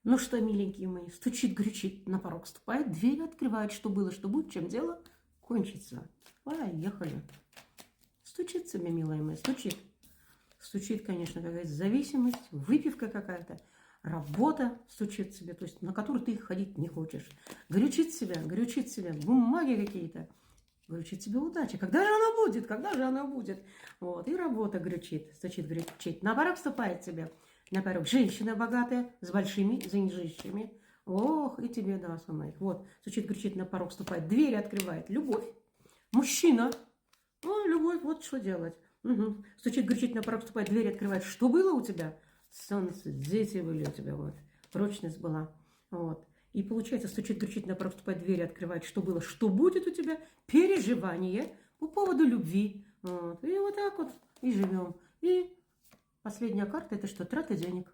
Ну что, миленькие мои, стучит, кричит, на порог ступает, дверь открывает, что было, что будет, чем дело кончится. Поехали. Стучит себе, милая моя, стучит. Стучит, конечно, какая-то зависимость, выпивка какая-то, работа стучит себе, то есть на которую ты ходить не хочешь. Горючит себя, бумаги какие-то. Горючит себе удача. Когда же она будет? Когда же она будет? Вот, и работа горючит, стучит, горючит. На порог вступает тебе. На порог женщина богатая, с большими деньжищами. Ох, и тебе даст она их. Вот, стучит, горючит, на порог вступает, дверь открывает. Любовь. Мужчина. О, любовь, вот что делать. Угу. Стучит, горячит, на порог вступает, дверь открывает. Что было у тебя? Солнце, дети были у тебя, вот. Прочность была. Вот. И получается, стучит, кричит, на порог вступает, дверь открывает. Что было, что будет у тебя? Переживание по поводу любви. Вот. И вот так вот и живем. И последняя карта, это что? Трата денег.